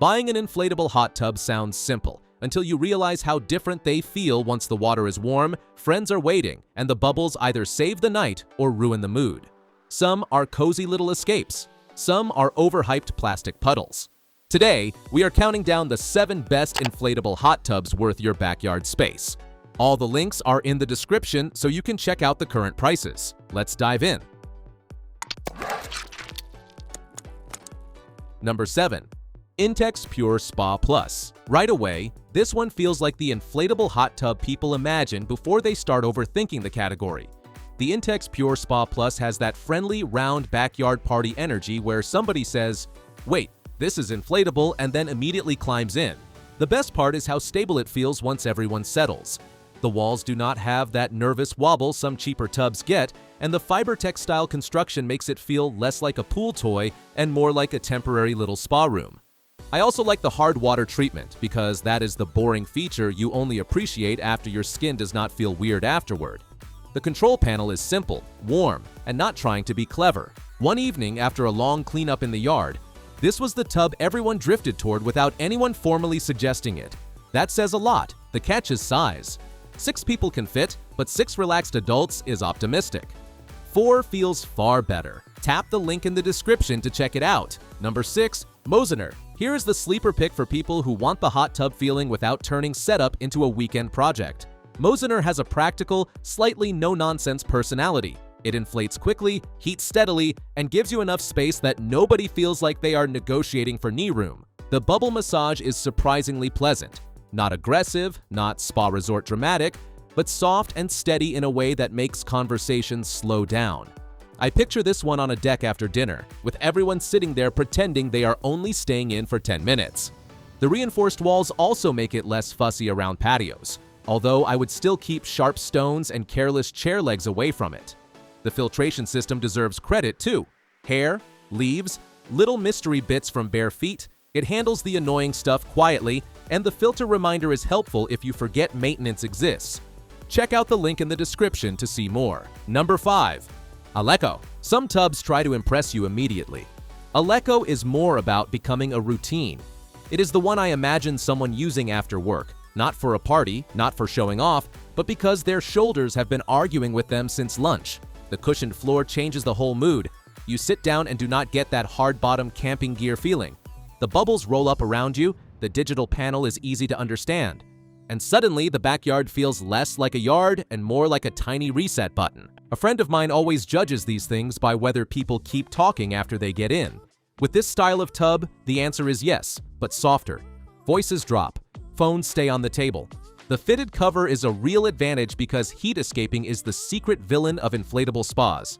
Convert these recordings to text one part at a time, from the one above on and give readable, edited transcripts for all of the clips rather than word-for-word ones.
Buying an inflatable hot tub sounds simple until you realize how different they feel once the water is warm, friends are waiting, and the bubbles either save the night or ruin the mood. Some are cozy little escapes. Some are overhyped plastic puddles. Today, we are counting down the 7 best inflatable hot tubs worth your backyard space. All the links are in the description so you can check out the current prices. Let's dive in. Number 7. Intex Pure Spa Plus. Right away, this one feels like the inflatable hot tub people imagine before they start overthinking the category. The Intex Pure Spa Plus has that friendly, round backyard party energy where somebody says, "Wait, this is inflatable," and then immediately climbs in. The best part is how stable it feels once everyone settles. The walls do not have that nervous wobble some cheaper tubs get, and the fiber textile construction makes it feel less like a pool toy and more like a temporary little spa room. I also like the hard water treatment because that is the boring feature you only appreciate after your skin does not feel weird afterward. The control panel is simple, warm, and not trying to be clever. One evening after a long cleanup in the yard, this was the tub everyone drifted toward without anyone formally suggesting it. That says a lot. The catch is size. 6 people can fit, but 6 relaxed adults is optimistic. 4 feels far better. Tap the link in the description to check it out. Number 6. Mosener. Here is the sleeper pick for people who want the hot tub feeling without turning setup into a weekend project. Mosener has a practical, slightly no-nonsense personality. It inflates quickly, heats steadily, and gives you enough space that nobody feels like they are negotiating for knee room. The bubble massage is surprisingly pleasant. Not aggressive, not spa resort dramatic, but soft and steady in a way that makes conversations slow down. I picture this one on a deck after dinner, with everyone sitting there pretending they are only staying in for 10 minutes. The reinforced walls also make it less fussy around patios, although I would still keep sharp stones and careless chair legs away from it. The filtration system deserves credit too. Hair, leaves, little mystery bits from bare feet, it handles the annoying stuff quietly, and the filter reminder is helpful if you forget maintenance exists. Check out the link in the description to see more. Number 5. Aleko. Some tubs try to impress you immediately. Aleko is more about becoming a routine. It is the one I imagine someone using after work, not for a party, not for showing off, but because their shoulders have been arguing with them since lunch. The cushioned floor changes the whole mood. You sit down and do not get that hard-bottom camping gear feeling. The bubbles roll up around you, the digital panel is easy to understand. And suddenly, the backyard feels less like a yard and more like a tiny reset button. A friend of mine always judges these things by whether people keep talking after they get in. With this style of tub, the answer is yes, but softer. Voices drop. Phones stay on the table. The fitted cover is a real advantage because heat escaping is the secret villain of inflatable spas.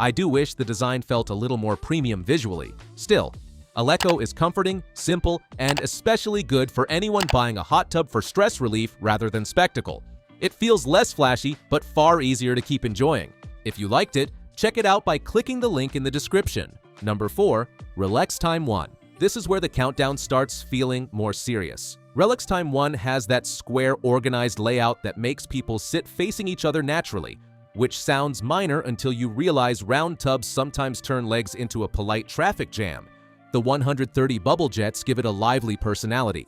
I do wish the design felt a little more premium visually. Still, Aleko is comforting, simple, and especially good for anyone buying a hot tub for stress relief rather than spectacle. It feels less flashy, but far easier to keep enjoying. If you liked it, check it out by clicking the link in the description. Number 4. Relxtime 1. This is where the countdown starts feeling more serious. Relxtime 1 has that square, organized layout that makes people sit facing each other naturally, which sounds minor until you realize round tubs sometimes turn legs into a polite traffic jam. The 130 bubble jets give it a lively personality.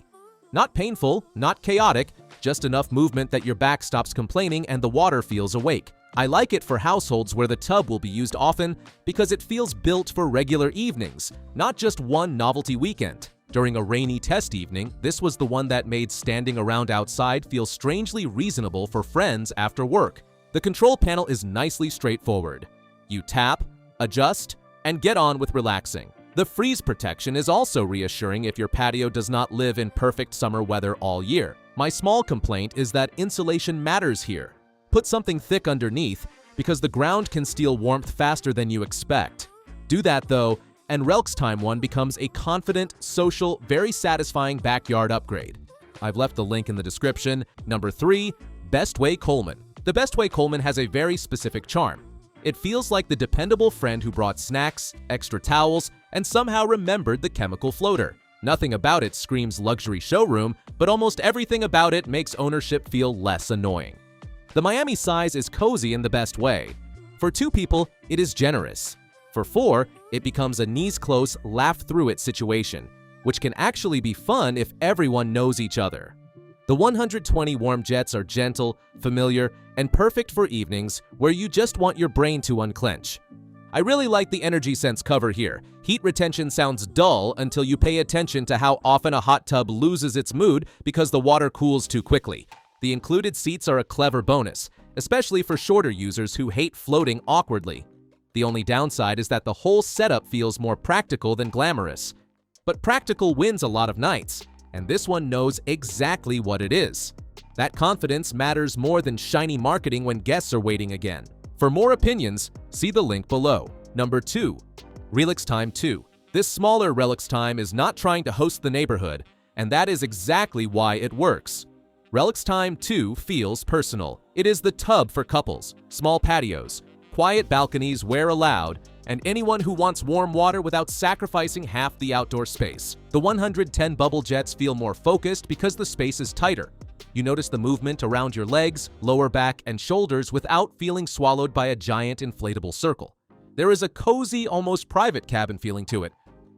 Not painful, not chaotic, just enough movement that your back stops complaining and the water feels awake. I like it for households where the tub will be used often because it feels built for regular evenings, not just one novelty weekend. During a rainy test evening, this was the one that made standing around outside feel strangely reasonable for friends after work. The control panel is nicely straightforward. You tap, adjust, and get on with relaxing. The freeze protection is also reassuring if your patio does not live in perfect summer weather all year. My small complaint is that insulation matters here. Put something thick underneath because the ground can steal warmth faster than you expect. Do that though, and Relxtime 1 becomes a confident, social, very satisfying backyard upgrade. I've left the link in the description. Number 3. Bestway Coleman. The Bestway Coleman has a very specific charm. It feels like the dependable friend who brought snacks, extra towels, and somehow remembered the chemical floater. Nothing about it screams luxury showroom, but almost everything about it makes ownership feel less annoying. The Miami size is cozy in the best way. For 2 people, it is generous. For 4, it becomes a knees-close, laugh-through-it situation. which can actually be fun if everyone knows each other. The 120 warm jets are gentle, familiar, and perfect for evenings where you just want your brain to unclench. I really like the Energy Sense cover here. Heat retention sounds dull until you pay attention to how often a hot tub loses its mood because the water cools too quickly. The included seats are a clever bonus, especially for shorter users who hate floating awkwardly. The only downside is that the whole setup feels more practical than glamorous. But practical wins a lot of nights, and this one knows exactly what it is. That confidence matters more than shiny marketing when guests are waiting again. For more opinions, see the link below. Number 2. Relxtime 2. This smaller Relxtime is not trying to host the neighborhood, and that is exactly why it works. Relxtime 2 feels personal. It is the tub for couples, small patios, quiet balconies where allowed, and anyone who wants warm water without sacrificing half the outdoor space. The 110 bubble jets feel more focused because the space is tighter. You notice the movement around your legs, lower back, and shoulders without feeling swallowed by a giant inflatable circle. There is a cozy, almost private cabin feeling to it.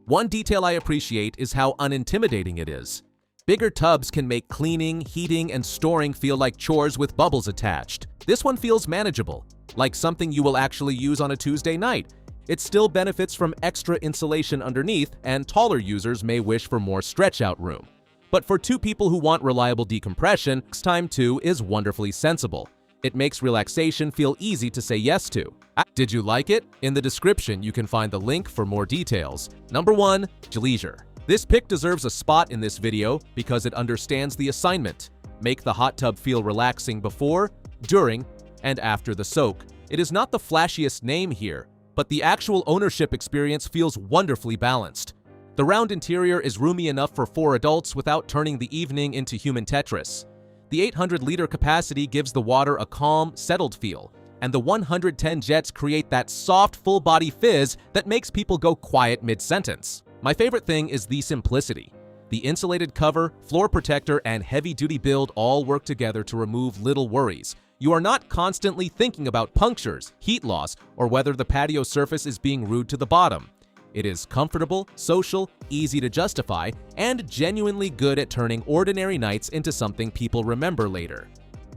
One detail I appreciate is how unintimidating it is. Bigger tubs can make cleaning, heating, and storing feel like chores with bubbles attached. This one feels manageable, like something you will actually use on a Tuesday night. It still benefits from extra insulation underneath, and taller users may wish for more stretch-out room. But for two people who want reliable decompression, Relxtime 2 is wonderfully sensible. It makes relaxation feel easy to say yes to. Did you like it? In the description, you can find the link for more details. Number 1. Jleisure. This pick deserves a spot in this video because it understands the assignment. Make the hot tub feel relaxing before, during, and after the soak. It is not the flashiest name here, but the actual ownership experience feels wonderfully balanced. The round interior is roomy enough for 4 adults without turning the evening into human Tetris. The 800-liter capacity gives the water a calm, settled feel, and the 110 jets create that soft, full-body fizz that makes people go quiet mid-sentence. My favorite thing is the simplicity. The insulated cover, floor protector, and heavy-duty build all work together to remove little worries. You are not constantly thinking about punctures, heat loss, or whether the patio surface is being rude to the bottom. It is comfortable, social, easy to justify, and genuinely good at turning ordinary nights into something people remember later.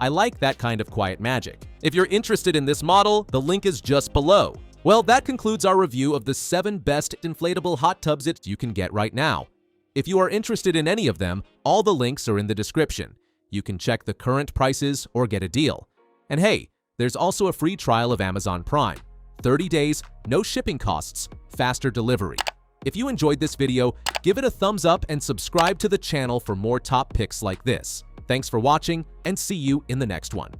I like that kind of quiet magic. If you're interested in this model, the link is just below. Well, that concludes our review of the 7 best inflatable hot tubs that you can get right now. If you are interested in any of them, all the links are in the description. You can check the current prices or get a deal. And hey, there's also a free trial of Amazon Prime. 30 days, no shipping costs, faster delivery. If you enjoyed this video, give it a thumbs up and subscribe to the channel for more top picks like this. Thanks for watching, and see you in the next one.